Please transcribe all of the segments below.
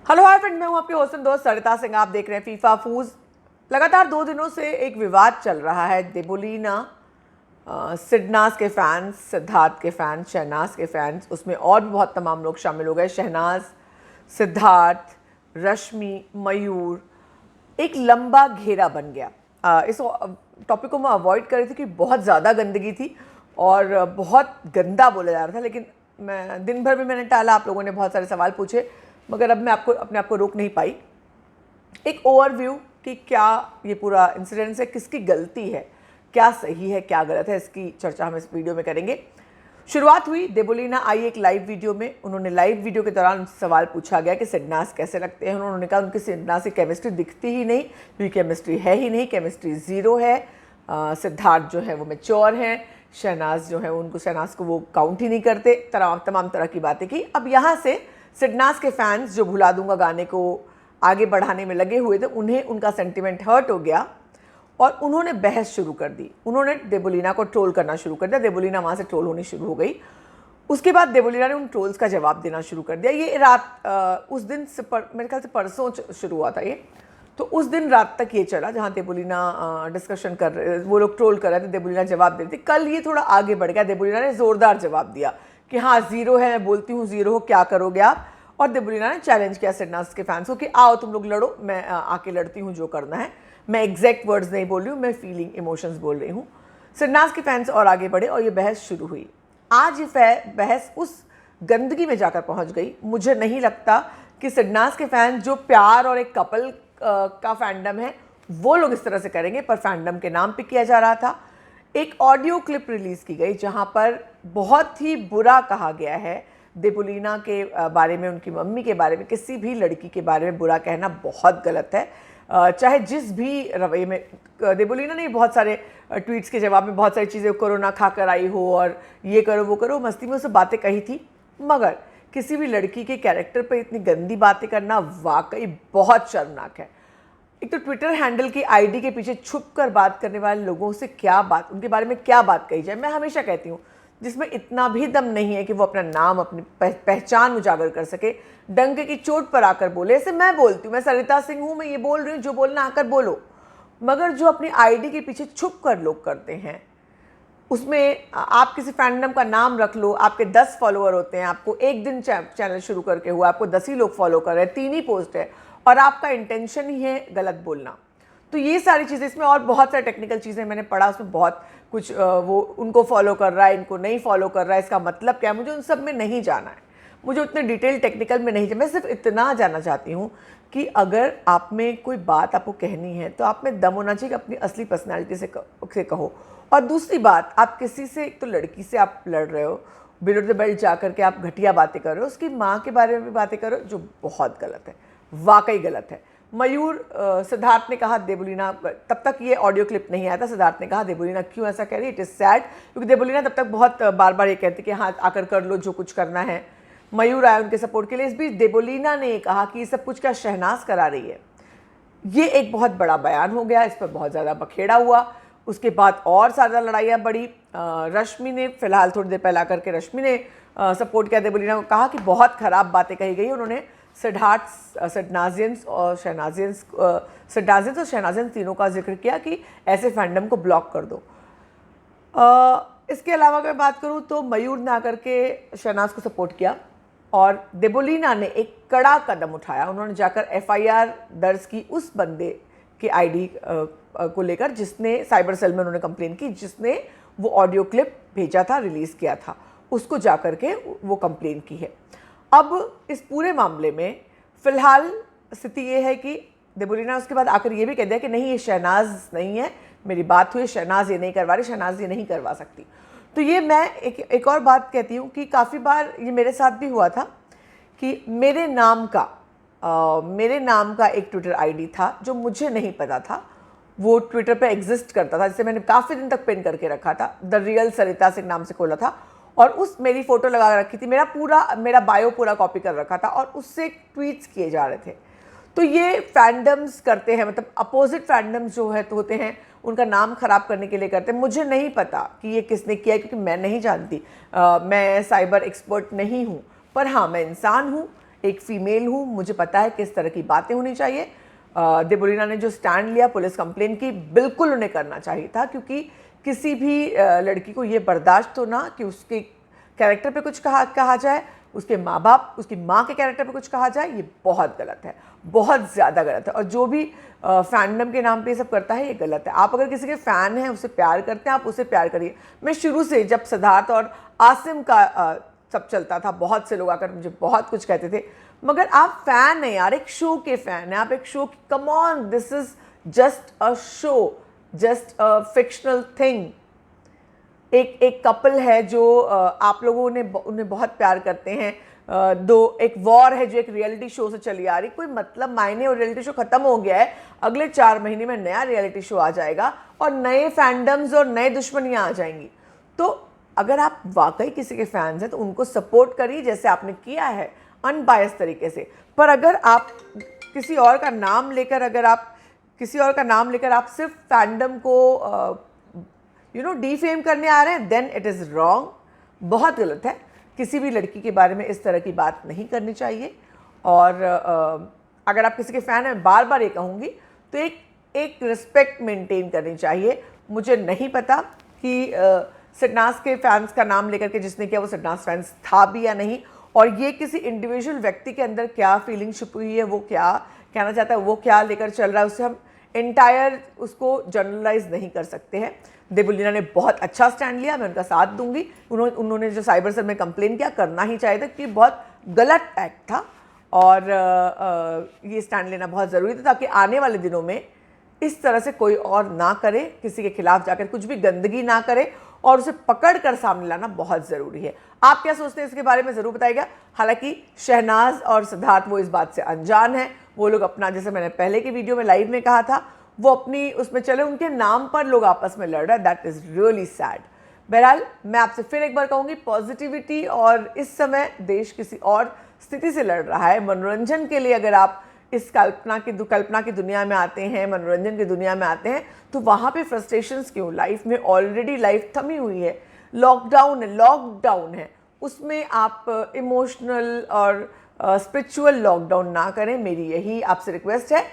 Hello hi friend, मैं हूं आपके होस्ट दोस्त सरिता सिंह। आप देख रहे हैं फीफा फूज। लगातार 2 दिनों से एक विवाद चल रहा है। देबोलीना, सिडनाज के फैंस, सिद्धार्थ के फैंस, शहनाज के फैंस, उसमें और भी बहुत तमाम लोग शामिल हो गए। शहनाज, सिद्धार्थ, रश्मि, मयूर, एक लंबा घेरा बन गया। इस टॉपिक को मैं अवॉइड कर रही थी कि बहुत ज़्यादा गंदगी थी और बहुत गंदा बोला जा रहा था, लेकिन मैं दिन भर भी मैंने टाला। आप लोगों ने बहुत सारे सवाल पूछे, मगर अब मैं अपने आप को रोक नहीं पाई। एक ओवरव्यू कि क्या ये पूरा इंसिडेंस है, किसकी गलती है, क्या सही है, क्या गलत है, इसकी चर्चा हम इस वीडियो में करेंगे। शुरुआत हुई, देबोलीना आई एक लाइव वीडियो में। उन्होंने लाइव वीडियो के दौरान उनसे सवाल पूछा गया कि सिडनाज कैसे लगते हैं। उन्होंने कहा उनकी सिडनाज से केमिस्ट्री दिखती ही नहीं, क्योंकि केमिस्ट्री है ही नहीं, केमिस्ट्री ज़ीरो है। सिद्धार्थ जो है वो मैच्योर हैं, शहनाज जो है उनको शहनाज को वो काउंट ही नहीं करते। तमाम तरह की बातें की। अब यहाँ से सिडनाज के फैंस जो भुला दूंगा गाने को आगे बढ़ाने में लगे हुए थे, उन्हें उनका सेंटिमेंट हर्ट हो गया और उन्होंने बहस शुरू कर दी। उन्होंने देबोलीना को ट्रोल करना शुरू कर दिया। देबोलीना वहाँ से ट्रोल होनी शुरू हो गई। उसके बाद देबोलीना ने उन ट्रोल्स का जवाब देना शुरू कर दिया। ये रात उस दिन से मेरे ख्याल से परसों शुरू हुआ था ये। तो उस दिन रात तक ये चला, जहाँ देबोलीना डिस्कशन कर रहे, वो लोग ट्रोल कर रहे थे, देबोलीना जवाब दे रही थी। कल ये थोड़ा आगे बढ़ गया। देबोलीना ने ज़ोरदार जवाब दिया कि हाँ ज़ीरो है, मैं बोलती हूँ ज़ीरो हो, क्या करोगे आप। और देबोलीना ने चैलेंज किया सिडनाज के फैंस को कि आओ तुम लोग लड़ो, मैं आके लड़ती हूँ जो करना है। मैं एग्जैक्ट वर्ड्स नहीं बोल रही हूँ, मैं फीलिंग इमोशंस बोल रही हूँ। सिडनाज के फैंस और आगे बढ़े और ये बहस शुरू हुई। आज ये बहस उस गंदगी में जाकर पहुँच गई। मुझे नहीं लगता कि सिडनाज के फैंस, जो प्यार और एक कपल का फैंडम है, वो लोग इस तरह से करेंगे, पर फैंडम के नाम पे किया जा रहा था। एक ऑडियो क्लिप रिलीज की गई जहां पर बहुत ही बुरा कहा गया है देबोलीना के बारे में, उनकी मम्मी के बारे में। किसी भी लड़की के बारे में बुरा कहना बहुत गलत है, चाहे जिस भी रवैये में। देबोलीना ने बहुत सारे ट्वीट्स के जवाब में बहुत सारी चीज़ें, कोरोना खाकर आई हो और ये करो वो करो, मस्ती में उसे बातें कही थी। मगर किसी भी लड़की के कैरेक्टर पर इतनी गंदी बातें करना वाकई बहुत शर्मनाक है। एक तो ट्विटर हैंडल की आईडी के पीछे छुप कर बात करने वाले लोगों से क्या बात, उनके बारे में क्या बात कही जाए। मैं हमेशा कहती हूँ, जिसमें इतना भी दम नहीं है कि वो अपना नाम, अपनी पहचान उजागर कर सके, डंके की चोट पर आकर बोले। ऐसे मैं बोलती हूँ, मैं सरिता सिंह हूँ, मैं ये बोल रही हूँ, जो बोलना आकर बोलो। मगर जो अपनी आईडी के पीछे छुप कर लोग करते हैं, उसमें आप किसी फैंडम का नाम रख लो, आपके 10 फॉलोअर होते हैं, आपको एक दिन चैनल शुरू करके हुआ, आपको 10 ही लोग फॉलो कर रहे हैं, 3 ही पोस्ट है, और आपका इंटेंशन ही है गलत बोलना। तो ये सारी चीज़ें, इसमें और बहुत सारी टेक्निकल चीज़ें मैंने पढ़ा, उसमें बहुत कुछ वो उनको फॉलो कर रहा है, इनको नहीं फॉलो कर रहा है, इसका मतलब क्या है, मुझे उन सब में नहीं जाना है। मुझे उतने डिटेल टेक्निकल में नहीं, मैं सिर्फ इतना जानना चाहती हूँ कि अगर आप में कोई बात आपको कहनी है तो आप में दम होना चाहिए कि अपनी असली पर्सनैलिटी से कहो। और दूसरी बात, आप किसी से, एक तो लड़की से आप लड़ रहे हो, बिलो द बेल्ट जा करके आप घटिया बातें कर रहे हो, उसकी माँ के बारे में भी बातें कर रहे हो, जो बहुत गलत है, वाकई गलत है। मयूर, सिद्धार्थ ने कहा देबोलीना, तब तक ये ऑडियो क्लिप नहीं आया था, सिद्धार्थ ने कहा देबोलीना क्यों ऐसा कह रही है, इट इज़ सैड, क्योंकि देबोलीना तब तक बहुत बार बार ये कहती कि हाँ आकर कर लो जो कुछ करना है। मयूर आया उनके सपोर्ट के लिए। इस बीच देबोलीना ने कहा कि ये सब कुछ क्या शहनाज करा रही है। ये एक बहुत बड़ा बयान हो गया, इस पर बहुत ज़्यादा बखेड़ा हुआ। उसके बाद और ज़्यादा लड़ाइयाँ बढ़ी। रश्मि ने फिलहाल थोड़ी देर पहले आकर के रश्मि ने सपोर्ट किया देबोलीना को, कहा कि बहुत ख़राब बातें कही गई। उन्होंने सिडनाजियंस और शहनाजियंस तीनों का जिक्र किया कि ऐसे फैंडम को ब्लॉक कर दो। इसके अलावा अगर बात करूं तो मयूर ने आकर के शहनाज को सपोर्ट किया और देबोलीना ने एक कड़ा कदम उठाया। उन्होंने जाकर एफआईआर दर्ज की उस बंदे के आईडी को लेकर, जिसने साइबर सेल में उन्होंने कंप्लेन की, जिसने वो ऑडियो क्लिप भेजा था, रिलीज़ किया था, उसको जाकर के वो कंप्लेन की है। अब इस पूरे मामले में फ़िलहाल स्थिति ये है कि देबोलीना उसके बाद आकर ये भी कह दिया कि नहीं, ये शहनाज नहीं है, मेरी बात हुई, शहनाज ये नहीं करवा रही, शहनाज ये नहीं करवा सकती। तो ये मैं एक और बात कहती हूँ कि काफ़ी बार ये मेरे साथ भी हुआ था कि मेरे नाम का एक ट्विटर आईडी था जो मुझे नहीं पता था, वो ट्विटर पे एग्जिस्ट करता था, जिसे मैंने काफ़ी दिन तक पिन करके रखा था, द रियल सरिता सिंह नाम से खोला था, और उस मेरी फ़ोटो लगा रखी थी, मेरा बायो पूरा कॉपी कर रखा था, और उससे ट्वीट्स किए जा रहे थे। तो ये फैंडम्स करते हैं, मतलब अपोजिट फैंडम्स जो है तो होते हैं, उनका नाम खराब करने के लिए करते हैं। मुझे नहीं पता कि ये किसने किया, क्योंकि मैं नहीं जानती, मैं साइबर एक्सपर्ट नहीं हूँ, पर हाँ मैं इंसान हूँ, एक फीमेल हूँ, मुझे पता है किस तरह की बातें होनी चाहिए। देबोलीना ने जो स्टैंड लिया पुलिस कंप्लेन की, बिल्कुल उन्हें करना चाहिए था, क्योंकि किसी भी लड़की को ये बर्दाश्त तो ना कि उसके कैरेक्टर पे कुछ कहा जाए, उसके माँ बाप, उसकी माँ के कैरेक्टर पे कुछ कहा जाए, ये बहुत गलत है, बहुत ज़्यादा गलत है। और जो भी फैंडम के नाम पे ये सब करता है, ये गलत है। आप अगर किसी के फ़ैन हैं, उसे प्यार करते हैं, आप उसे प्यार करिए। मैं शुरू से, जब सिद्धार्थ और आसिम का सब चलता था, बहुत से लोग आकर मुझे बहुत कुछ कहते थे, मगर आप फ़ैन हैं यार, एक शो के फ़ैन हैं आप, एक show, come on, this is just a show, just a fictional thing. एक कपल है जो आप लोगों ने उन्हें बहुत प्यार करते हैं, एक वॉर है जो एक रियलिटी शो से चली आ रही, कोई मतलब मायने, और रियलिटी शो खत्म हो गया है, अगले 4 महीने में नया रियलिटी शो आ जाएगा और नए फैंडम्स और नए दुश्मनियां आ जाएंगी। तो अगर आप वाकई किसी के फैंस हैं तो उनको सपोर्ट करिए, जैसे आपने किया है अनबायस तरीके से। पर अगर आप किसी और का नाम लेकर आप सिर्फ फैंडम को डिफेम करने आ रहे हैं, देन इट इज़ रॉन्ग, बहुत गलत है। किसी भी लड़की के बारे में इस तरह की बात नहीं करनी चाहिए। और अगर आप किसी के फ़ैन हैं, बार बार ये कहूँगी, तो एक रिस्पेक्ट मेंटेन करनी चाहिए। मुझे नहीं पता कि सिडनास के फैंस का नाम लेकर के जिसने किया वो सिडनास फैंस था भी या नहीं, और ये किसी इंडिविजुअल व्यक्ति के अंदर क्या फीलिंग छुपी हुई है, वो क्या कहना चाहता है, वो क्या लेकर चल रहा है, उससे हम एंटायर उसको जनरलाइज नहीं कर सकते हैं। देबोलीना ने बहुत अच्छा स्टैंड लिया, मैं उनका साथ दूंगी। उन्होंने जो साइबर सेल में कंप्लेन किया, करना ही चाहिए था, क्योंकि बहुत गलत एक्ट था, और ये स्टैंड लेना बहुत ज़रूरी था, ताकि आने वाले दिनों में इस तरह से कोई और ना करे, किसी के खिलाफ जाकर कुछ भी गंदगी ना करे, और उसे पकड़ कर सामने लाना बहुत ज़रूरी है। आप क्या सोचते हैं इसके बारे में ज़रूर बताइएगा। हालांकि शहनाज और सिद्धार्थ वो इस बात से अनजान है, वो लोग अपना, जैसे मैंने पहले की वीडियो में लाइव में कहा था, वो अपनी उसमें चले, उनके नाम पर लोग आपस में लड़ रहे हैं, दैट इज़ रियली सैड। बहरहाल मैं आपसे फिर एक बार कहूँगी, पॉजिटिविटी, और इस समय देश किसी और स्थिति से लड़ रहा है। मनोरंजन के लिए अगर आप इस कल्पना की दुनिया में आते हैं, मनोरंजन की दुनिया में आते हैं, तो वहाँ पे फ्रस्ट्रेशंस क्यों? लाइफ में ऑलरेडी लाइफ थमी हुई है, लॉकडाउन है, उसमें आप इमोशनल और स्पिरिचुअल लॉकडाउन ना करें, मेरी यही आपसे रिक्वेस्ट है।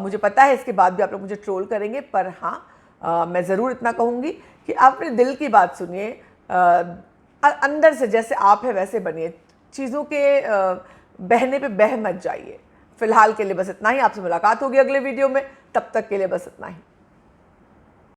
मुझे पता है इसके बाद भी आप लोग मुझे ट्रोल करेंगे, पर हाँ, मैं ज़रूर इतना कहूँगी कि आप अपने दिल की बात सुनिए, अंदर से जैसे आप है वैसे बनिए, चीज़ों के बहने पे बह मत जाइए। फिलहाल के लिए बस इतना ही, आपसे मुलाकात होगी अगले वीडियो में, तब तक के लिए बस इतना ही।